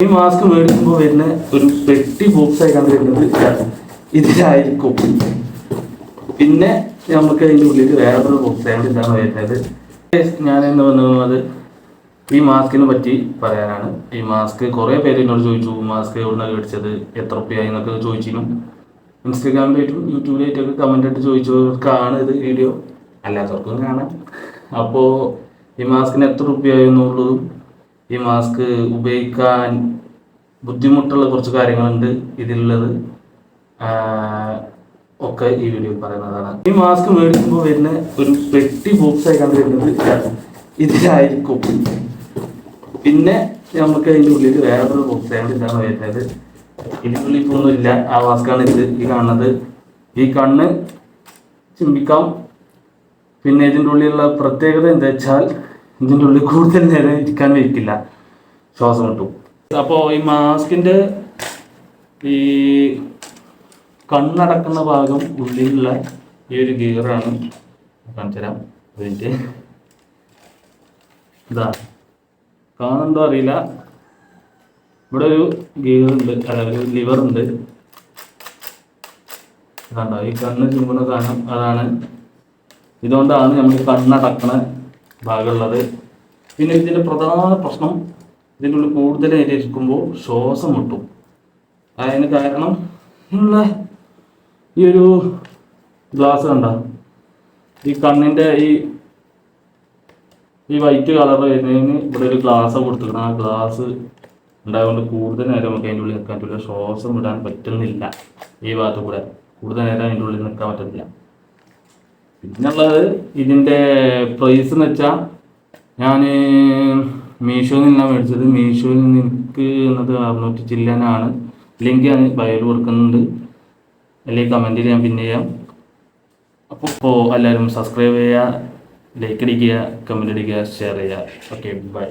ഈ മാസ്ക് മേടിക്കുമ്പോൾ വരുന്ന ഒരു പെട്ടി ബോക്സ് ആയിട്ടാണ് വരുന്നത്. ഇതിലായിരിക്കും. പിന്നെ നമുക്ക് അതിൻ്റെ ഉള്ളിൽ വേറൊരു ബോക്സ് ആയിട്ട് ഇതാണ് വരുന്നത്. ഞാൻ എന്ന് വന്നത് ഈ മാസ്കിനെ പറ്റി പറയാനാണ്. ഈ മാസ്ക് കുറേ പേര് എന്നോട് ചോദിച്ചു, മാസ്ക് എവിടുന്നാണ് മേടിച്ചത്, എത്ര റുപ്യായി എന്നൊക്കെ ചോദിച്ചിരുന്നു. ഇൻസ്റ്റഗ്രാമിലായിട്ടും യൂട്യൂബിലായിട്ടൊക്കെ കമൻ്റ് ആയിട്ട് ചോദിച്ചവർക്കാണ് ഇത് വീഡിയോ, അല്ലാത്തവർക്കും കാണാം. അപ്പോൾ ഈ മാസ്കിന് എത്ര റുപ്യായി എന്നുള്ളതും ഈ മാസ്ക് ഉപയോഗിക്കാൻ ബുദ്ധിമുട്ടുള്ള കുറച്ച് കാര്യങ്ങളുണ്ട് ഇതിലുള്ളത് ഒക്കെ ഈ വീഡിയോയിൽ പറയുന്നതാണ്. ഈ മാസ്ക് മേടിക്കുമ്പോൾ വരുന്ന ഒരു പെട്ടി ബോക്സ് ആയിട്ടാണ് വരുന്നത്. ഇതിലായിരിക്കും. പിന്നെ നമുക്ക് അതിൻ്റെ ഉള്ളിൽ വേറൊരു ബോക്സ് ആയിട്ട് ഇതാണ് വരുന്നത്. ഇതിൻ്റെ ഉള്ളിൽ ഇപ്പോൾ ഒന്നുമില്ല. ആ മാസ്കാണ് ഇത് ഈ കാണുന്നത്. ഈ കണ്ണ് ചിമ്പിക്കാം. പിന്നെ ഇതിൻ്റെ ഉള്ളിലുള്ള പ്രത്യേകത എന്താ വെച്ചാൽ ഇതിൻ്റെ ഉള്ളിൽ കൂടുതൽ നേരം ഇരിക്കാൻ വയ്ക്കില്ല, ശ്വാസം കിട്ടും. അപ്പോൾ ഈ മാസ്കിൻ്റെ ഈ കണ്ണടക്കുന്ന ഭാഗം ഉള്ളിലുള്ള ഈ ഒരു ഗിയറാണ്. കാണിച്ചു തരാം. അതിൻ്റെ ഇതാ കാണുന്നുണ്ടോ അറിയില്ല. ഇവിടെ ഒരു ഗിയർ ഉണ്ട്, അതായത് ലിവർ ഉണ്ട്. കണ്ടോ ഈ കണ്ണ് ചുമ്പുന്ന സാധനം അതാണ്. ഇതുകൊണ്ടാണ് നമ്മൾ കണ്ണടക്കണ ഭാഗമുള്ളത്. പിന്നെ ഇതിൻ്റെ പ്രധാന പ്രശ്നം ഇതിൻ്റെ ഉള്ളിൽ കൂടുതൽ ഇരിക്കുമ്പോൾ ശ്വാസം മുട്ടും. അതിന് കാരണം ഉള്ള ഈ ഒരു ഗ്ലാസ് കണ്ട, ഈ കണ്ണിൻ്റെ ഈ വൈറ്റ് കളർ വരുന്നതിന് ഇവിടെ ഒരു ഗ്ലാസ് കൊടുത്തിരിക്കണം. ആ ഗ്ലാസ് ഉണ്ടായതുകൊണ്ട് കൂടുതൽ നേരം നമുക്ക് അതിൻ്റെ ഉള്ളിൽ നിൽക്കാൻ പറ്റില്ല, ശ്വാസം വിടാൻ പറ്റുന്നില്ല. ഈ ഭാഗത്ത് കൂടെ കൂടുതൽ നേരം അതിൻ്റെ ഉള്ളിൽ നിൽക്കാൻ പറ്റുന്നില്ല. പിന്നുള്ളത് ഇതിൻ്റെ പ്രൈസ് എന്ന് വെച്ചാൽ ഞാൻ മീഷോയിൽ നിന്നാണ് മേടിച്ചത്. മീഷോയിൽ നിന്ന് എനിക്ക് എന്നത് 600 ചില്ലാനാണ്. ലിങ്ക് ഞാൻ ബയോയിൽ കൊടുക്കുന്നുണ്ട്, അല്ലെങ്കിൽ കമൻറ്റിൽ ഞാൻ പിന്നെ ചെയ്യാം. അപ്പോൾ എല്ലാവരും സബ്സ്ക്രൈബ് ചെയ്യുക, ലൈക്ക് അടിക്കുക, കമൻറ്റ് അടിക്കുക, ഷെയർ ചെയ്യുക. Okay, by.